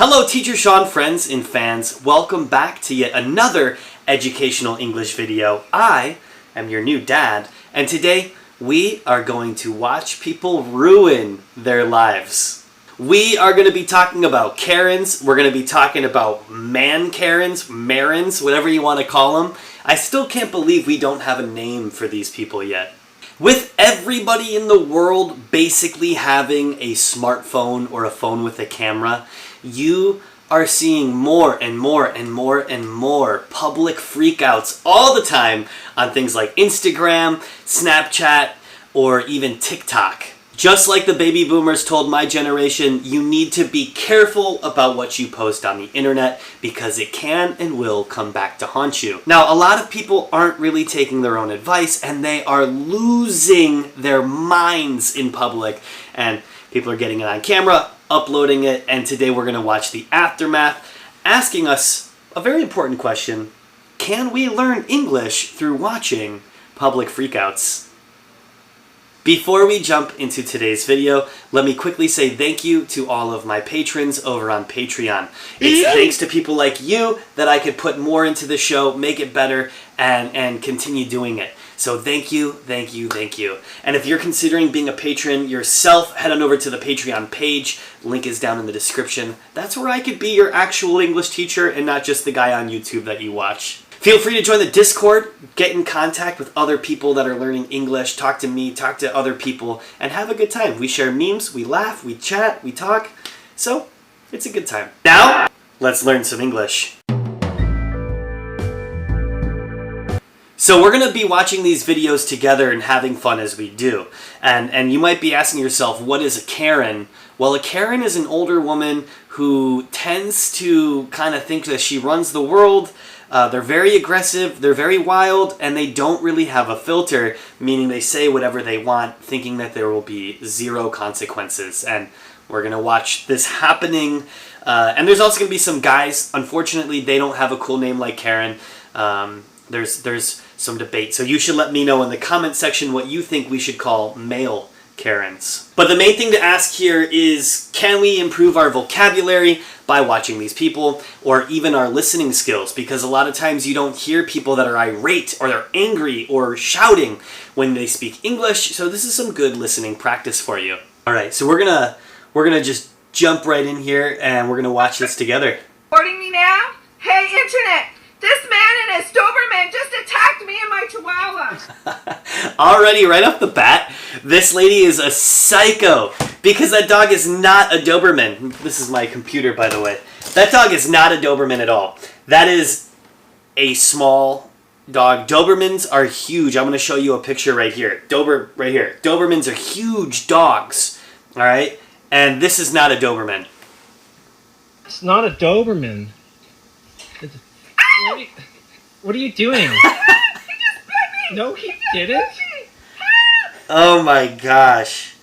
Hello Teacher Sean friends and fans, welcome back to yet another educational English video. I am your new dad, and today we are going to watch people ruin their lives. We are going to be talking about Karens, we're going to be talking about man-Karens, Marens, whatever you want to call them. I still can't believe we don't have a name for these people yet. With everybody in the world basically having a smartphone or a phone with a camera, you are seeing more and more and more and more public freakouts all the time on things like Instagram, Snapchat, or even TikTok. Just like the baby boomers told my generation, you need to be careful about what you post on the internet because it can and will come back to haunt you. Now, a lot of people aren't really taking their own advice and they are losing their minds in public, and people are getting it on camera, uploading it, and today we're going to watch the aftermath, asking us a very important question: can we learn English through watching public freakouts? Before we jump into today's video, let me quickly say thank you to all of my patrons over on Patreon. It's thanks to people like you that I could put more into the show, make it better, and continue doing it. So thank you, thank you, thank you. And if you're considering being a patron yourself, head on over to the Patreon page. Link is down in the description. That's where I could be your actual English teacher and not just the guy on YouTube that you watch. Feel free to join the Discord, get in contact with other people that are learning English, talk to me, talk to other people, and have a good time. We share memes, we laugh, we chat, we talk. So, it's a good time. Now, let's learn some English. So we're going to be watching these videos together and having fun as we do. And you might be asking yourself, what is a Karen? Well, a Karen is an older woman who tends to kind of think that she runs the world. They're very aggressive, they're very wild, and they don't really have a filter, meaning they say whatever they want, thinking that there will be zero consequences. And we're going to watch this happening. And there's also going to be some guys. Unfortunately, they don't have a cool name like Karen. There's some debate. So you should let me know in the comment section what you think we should call male Karens. But the main thing to ask here is, can we improve our vocabulary by watching these people, or even our listening skills? Because a lot of times you don't hear people that are irate or they're angry or shouting when they speak English. So this is some good listening practice for you. All right, so we're gonna just jump right in here and we're gonna watch this together. Recording me now? Hey, internet! This man and his Doberman just attacked me and my Chihuahua! Already, right off the bat, this lady is a psycho because that dog is not a Doberman. This is my computer, by the way. That dog is not a Doberman at all. That is a small dog. Dobermans are huge. I'm going to show you a picture right here. Right here. Dobermans are huge dogs, all right? And this is not a Doberman. It's not a Doberman. What are you doing? He just bit me! No, he didn't. Oh my gosh.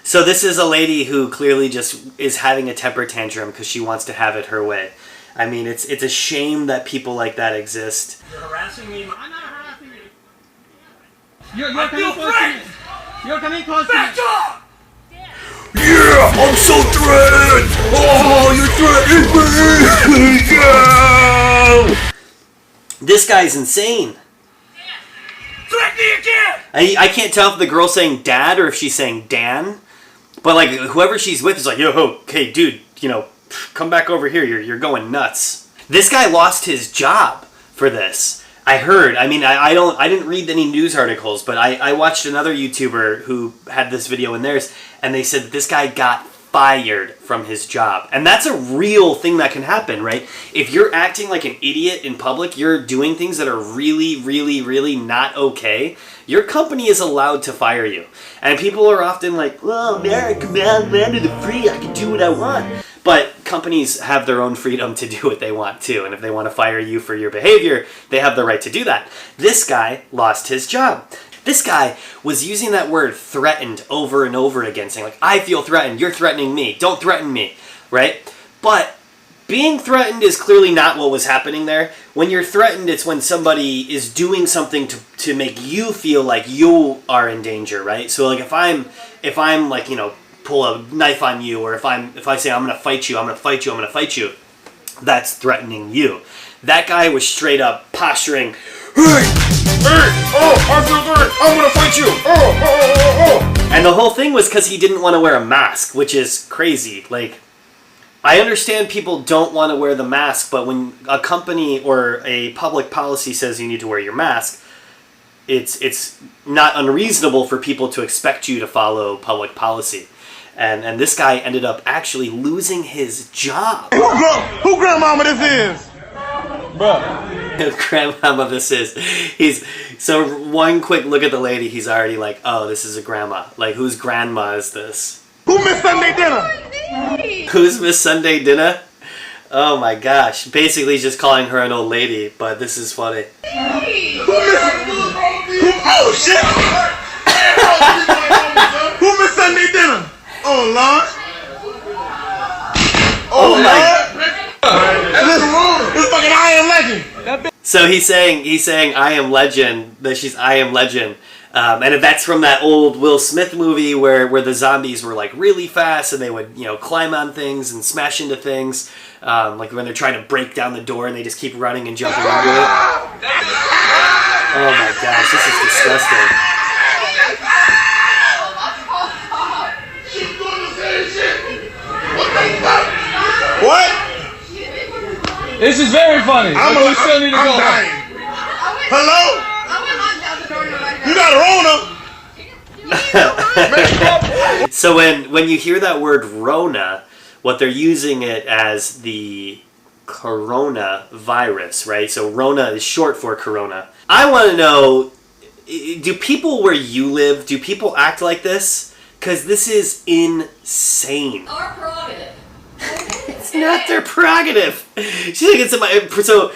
So this is a lady who clearly just is having a temper tantrum because she wants to have it her way. I mean, it's a shame that people like that exist. You're harassing me. I'm not harassing you. You're coming close to me. You're coming close to me. Back off! Yeah, I'm so threatened! Oh, you threatened me! Yeah! This guy's insane. Threaten me again! I can't tell if the girl's saying dad or if she's saying Dan. But like whoever she's with is like, yo, okay, dude, come back over here. You're going nuts. This guy lost his job for this. I heard. I mean, I didn't read any news articles, but I watched another YouTuber who had this video in theirs, and they said that this guy got fired from his job. And that's a real thing that can happen, right? If you're acting like an idiot in public, you're doing things that are really, really, really not okay, your company is allowed to fire you. And people are often like, well, America, man, land of the free, I can do what I want. But companies have their own freedom to do what they want too. And if they want to fire you for your behavior, they have the right to do that. This guy lost his job. This guy was using that word threatened over and over again, saying like, I feel threatened, you're threatening me, don't threaten me, right? But being threatened is clearly not what was happening there. When you're threatened, it's when somebody is doing something to make you feel like you are in danger, right? So like if I'm like, pull a knife on you, or if I say I'm gonna fight you, I'm gonna fight you, I'm gonna fight you, that's threatening you. That guy was straight up posturing, hey, oh, I feel good, I'm gonna fight you, oh. And the whole thing was because he didn't want to wear a mask, which is crazy. Like, I understand people don't want to wear the mask, but when a company or a public policy says you need to wear your mask, it's not unreasonable for people to expect you to follow public policy. And this guy ended up actually losing his job. Who grandmama this is? Who grandmama this is. So one quick look at the lady, he's already like, oh, this is a grandma. Like, whose grandma is this? Who missed Sunday dinner? Who's Miss Sunday Dinner? Oh my gosh. Basically just calling her an old lady, but this is funny. Oh shit! Who missed Sunday dinner? Oh Lord! Oh my. This fucking I Am Legend. So he's saying I am legend, that she's I am legend. And that's from that old Will Smith movie where the zombies were like really fast and they would, you know, climb on things and smash into things. Like when they're trying to break down the door and they just keep running and jumping into it. Oh my gosh, this is disgusting. What? This is very funny. But we still need to go. Dying. Hello? You got a Rona? So when you hear that word Rona, what they're using it as the coronavirus, right? So Rona is short for corona. I want to know, do people where you live, do people act like this? Because this is insane. Our prerogative. It's not their prerogative. She's like, so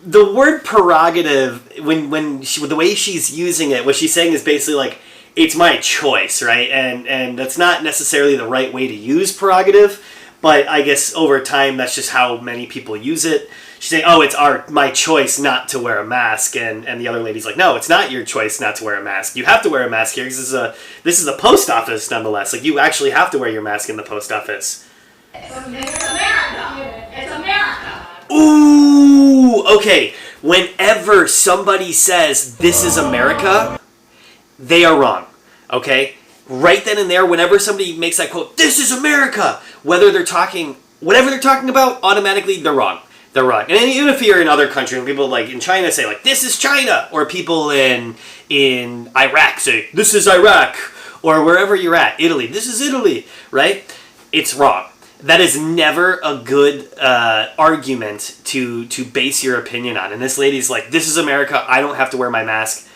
the word prerogative, the way she's using it, what she's saying is basically like, it's my choice, right? And that's not necessarily the right way to use prerogative, but I guess over time that's just how many people use it. She's saying, oh, it's my choice not to wear a mask, and the other lady's like, no, it's not your choice not to wear a mask. You have to wear a mask here because this is a post office nonetheless. Like, you actually have to wear your mask in the post office. It's America. It's America. Ooh, okay. Whenever somebody says this is America, they are wrong. Okay? Right then and there, whenever somebody makes that quote, this is America, whatever they're talking about, automatically they're wrong. They're wrong. And even if you're in other countries, people like in China say like, this is China, or people in Iraq say, this is Iraq, or wherever you're at, Italy, this is Italy, right? It's wrong. That is never a good argument to base your opinion on. And this lady's like, this is America, I don't have to wear my mask.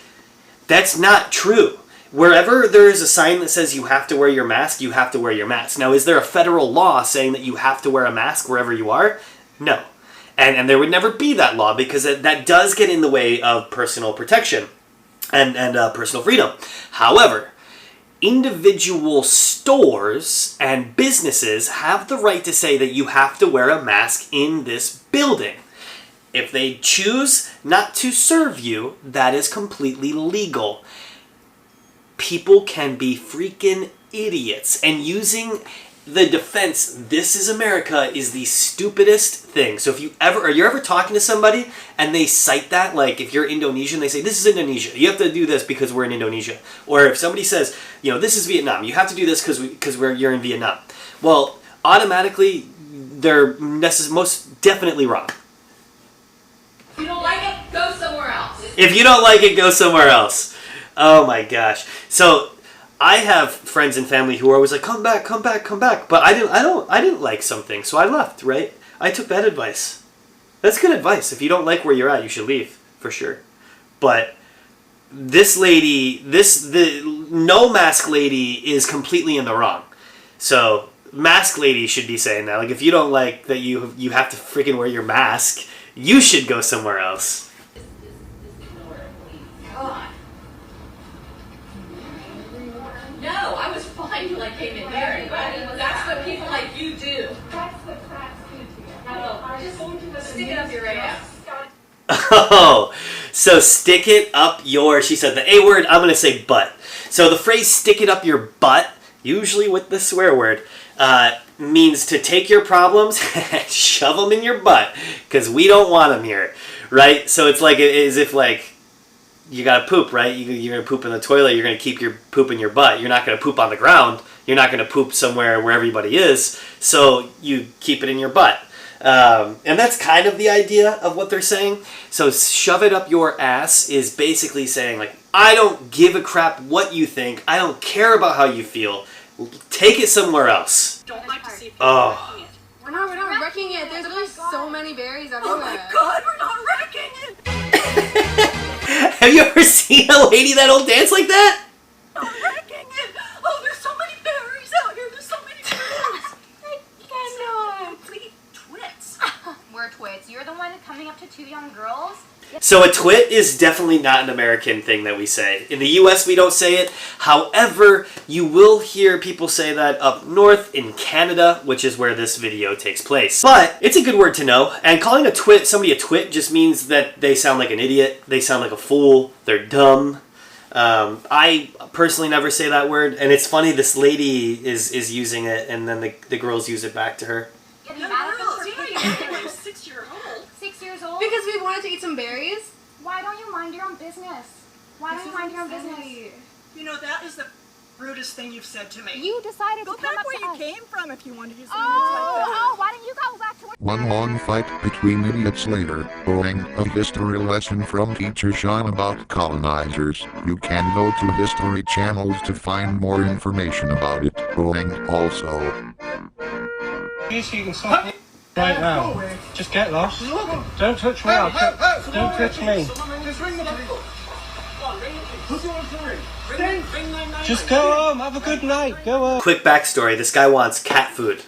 That's not true. Wherever there is a sign that says you have to wear your mask, you have to wear your mask. Now, is there a federal law saying that you have to wear a mask wherever you are? No. And there would never be that law because that does get in the way of personal protection and personal freedom. However, individual stores and businesses have the right to say that you have to wear a mask in this building. If they choose not to serve you, that is completely legal. People can be freaking idiots, and using the defense, this is America, is the stupidest thing. So if you're ever talking to somebody and they cite that, like if you're Indonesian, they say, this is Indonesia. You have to do this because we're in Indonesia. Or if somebody says, this is Vietnam. You have to do this because you're in Vietnam. Well, automatically, they're most definitely wrong. If you don't like it, go somewhere else. If you don't like it, go somewhere else. Oh my gosh. So I have friends and family who are always like, come back, come back, come back. But I didn't like something, so I left, right? I took that advice. That's good advice. If you don't like where you're at, you should leave, for sure. But this lady, the no mask lady is completely in the wrong. So mask lady should be saying that. Like, if you don't like that you have to freaking wear your mask, you should go somewhere else. God. No, I was fine till I came in here. That's what people like you do. That's what cracks do to you. Just stick it up your ass. Oh, so stick it up your, she said the A word, I'm going to say butt. So the phrase stick it up your butt usually with the swear word, means to take your problems and shove them in your butt, because we don't want them here, right? So it's like, as if like, you gotta poop, right? You're gonna poop in the toilet, you're gonna keep your poop in your butt. You're not gonna poop on the ground. You're not gonna poop somewhere where everybody is, so you keep it in your butt. And that's kind of the idea of what they're saying. So shove it up your ass is basically saying, like, I don't give a crap what you think. I don't care about how you feel. Take it somewhere else. Don't like to see people Oh. wrecking it. We're not wrecking it. There's really so many berries everywhere. Oh my god, we're not wrecking it! Have you ever seen a lady that'll dance like that? Not wrecking it! Oh, there's so many berries out here! There's so many berries! Complete twits. We're twits. You're the one coming up to two young girls? So a twit is definitely not an American thing that we say. In the US, we don't say it. However, you will hear people say that up north in Canada, which is where this video takes place. But it's a good word to know. And calling somebody a twit just means that they sound like an idiot. They sound like a fool. They're dumb. I personally never say that word. And it's funny, this lady is using it, and then the girls use it back to her. Young girls, you know you're 6 years old. 6 years old? Because we wanted to eat some berries. Why don't you mind your own business? Why don't you mind your own business? You know, that is the rudest thing you've said to me. You decided Go to come back up where to you us. came from if you wanted to do something like that. Oh, why don't you go back to where... One long fight between idiots later, owing a history lesson from teacher Sean about colonizers. You can go to history channels to find more information about it. Owing also. You can stop right now. Just get lost. Don't touch me. Don't touch me. Just go home. Have a good night. Go home. Quick backstory. This guy wants cat food.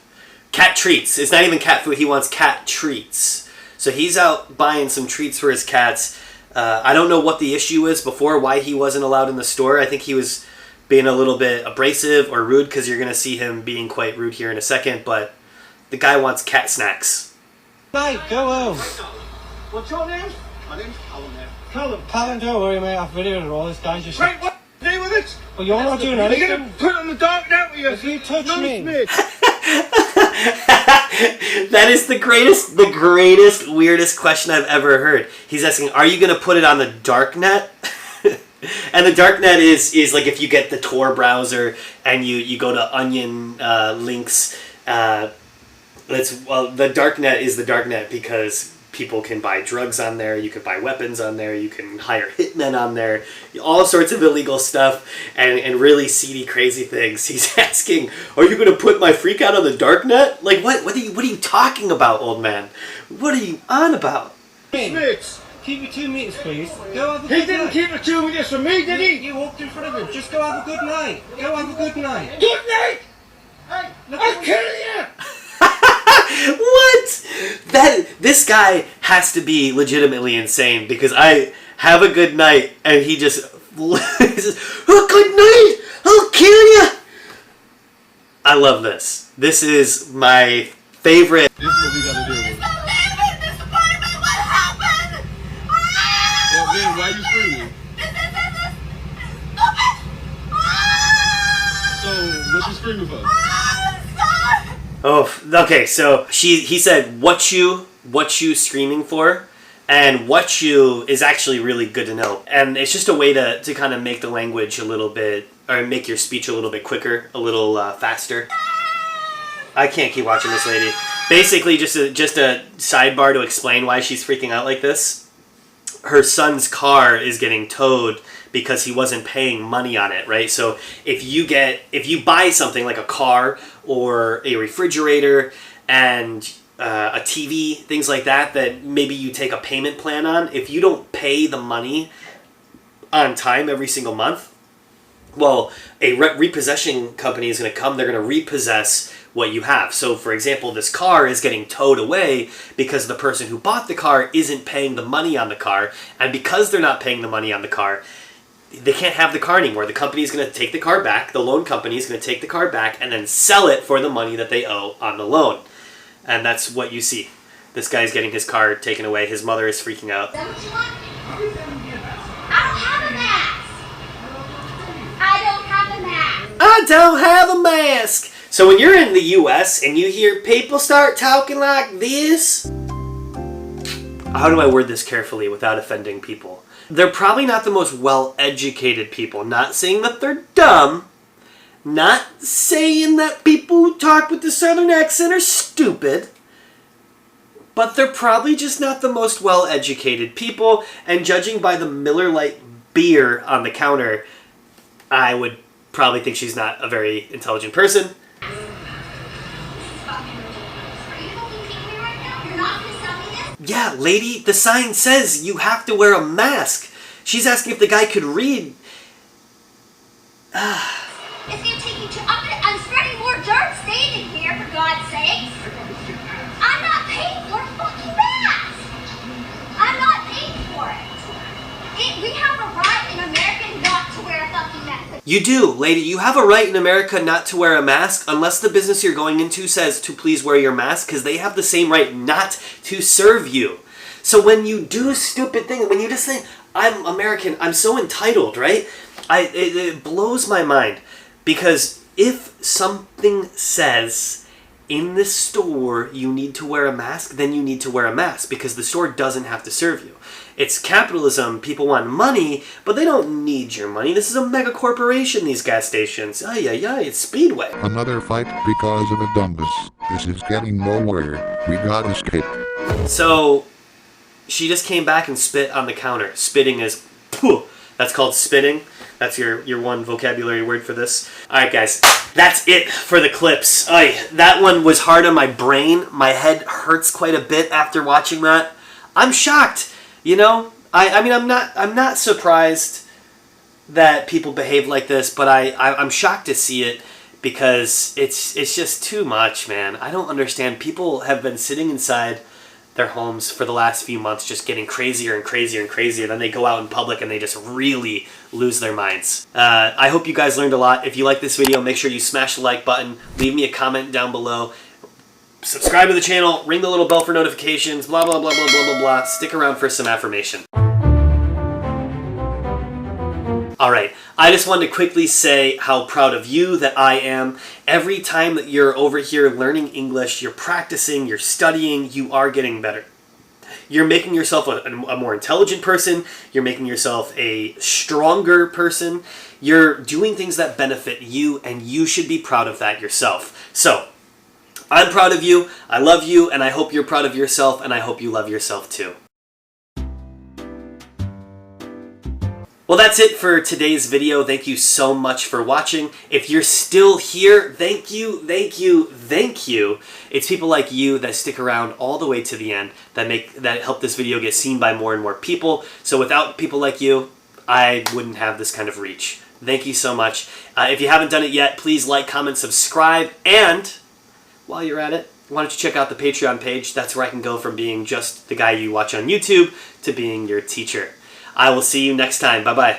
Cat treats. It's not even cat food. He wants cat treats. So he's out buying some treats for his cats. I don't know what the issue is before, why he wasn't allowed in the store. I think he was being a little bit abrasive or rude, because you're going to see him being quite rude here in a second. But the guy wants cat snacks. Night. Go home. What's your name? My name's Callum. Callan, don't worry, mate. I've videoed it all. This guy's just. Wait, what do you do with it? Well, you're not doing Are you anything. gonna put it on the dark net with you? If you touch me. That is the greatest, weirdest question I've ever heard. He's asking, are you going to put it on the dark net? And the dark net is like if you get the Tor browser and you go to onion links. The dark net is the dark net because people can buy drugs on there, you can buy weapons on there, you can hire hitmen on there, all sorts of illegal stuff and really seedy, crazy things. He's asking, are you going to put my Freakout on the dark net? Like, what are you talking about, old man? What are you on about? Smiths. Keep your 2 meters, please. Go have a He good didn't night. keep the 2 meters from me, did he? You walked in front of him. Just go have a good night. Go have a good night. Good night! Look I'll at kill you! What? This guy has to be legitimately insane, because I have a good night and he just says, oh, good night, I'll kill you. I love this. This is my favorite. This is what we gotta do. What happened? Well, man, why are you screaming? So, what you screaming for? Oh, okay. So he said, "What you screaming for?" And "what you" is actually really good to know, and it's just a way to kind of make the language a little bit, or make your speech a little bit quicker, a little faster. I can't keep watching this lady. Basically, just a sidebar to explain why she's freaking out like this. Her son's car is getting towed because he wasn't paying money on it, right? So if you buy something like a car or a refrigerator and a TV, things like that maybe you take a payment plan on, if you don't pay the money on time every single month, well, a repossession company is going to come, they're going to repossess what you have. So, for example, this car is getting towed away because the person who bought the car isn't paying the money on the car, and because they're not paying the money on the car, they can't have the car anymore. The company is going to take the car back, the loan company is going to take the car back, and then sell it for the money that they owe on the loan. And that's what you see. This guy's getting his car taken away, his mother is freaking out. I don't have a mask. I don't have a mask. I don't have a mask. So when you're in the US and you hear people start talking like this, how do I word this carefully without offending people? They're probably not the most well-educated people. Not saying that they're dumb. Not saying that people who talk with the southern accent are stupid. But they're probably just not the most well-educated people. And judging by the Miller Lite beer on the counter, I would probably think she's not a very intelligent person. Yeah, lady, the sign says you have to wear a mask. She's asking if the guy could read. It's gonna take you to. I'm spreading more dirt staying in here, for God's sakes. I'm not paying for a fucking mask. I'm not paying for it. We have a right in America not to wear a fucking mask. You do, lady. You have a right in America not to wear a mask unless the business you're going into says to please wear your mask, because they have the same right not to serve you. So when you do stupid things, when you just think, I'm American, I'm so entitled, right? It blows my mind. Because if something says in this store you need to wear a mask, then you need to wear a mask because the store doesn't have to serve you. It's capitalism. People want money, but they don't need your money. This is a mega corporation, these gas stations. It's Speedway. Another fight because of a dumbus. This is getting nowhere. We gotta escape. So, she just came back and spit on the counter. Spitting is, that's called spitting. That's your one vocabulary word for this. Alright guys, that's it for the clips. That one was hard on my brain. My head hurts quite a bit after watching that. I'm shocked. You know, I mean, I'm not surprised that people behave like this, but I'm shocked to see it because it's just too much, man. I don't understand. People have been sitting inside their homes for the last few months just getting crazier and crazier and crazier. Then they go out in public and they just really lose their minds. I hope you guys learned a lot. If you like this video, make sure you smash the like button. Leave me a comment down below. Subscribe to the channel, ring the little bell for notifications, blah, blah, blah, blah, blah, blah, blah. Stick around for some affirmation. Alright, I just wanted to quickly say how proud of you that I am. Every time that you're over here learning English, you're practicing, you're studying, you are getting better. You're making yourself a more intelligent person. You're making yourself a stronger person. You're doing things that benefit you, and you should be proud of that yourself. So, I'm proud of you, I love you, and I hope you're proud of yourself, and I hope you love yourself too. Well, that's it for today's video. Thank you so much for watching. If you're still here, thank you, thank you, thank you. It's people like you that stick around all the way to the end that help this video get seen by more and more people. So without people like you, I wouldn't have this kind of reach. Thank you so much. If you haven't done it yet, please like, comment, subscribe, and while you're at it, why don't you check out the Patreon page? That's where I can go from being just the guy you watch on YouTube to being your teacher. I will see you next time. Bye-bye.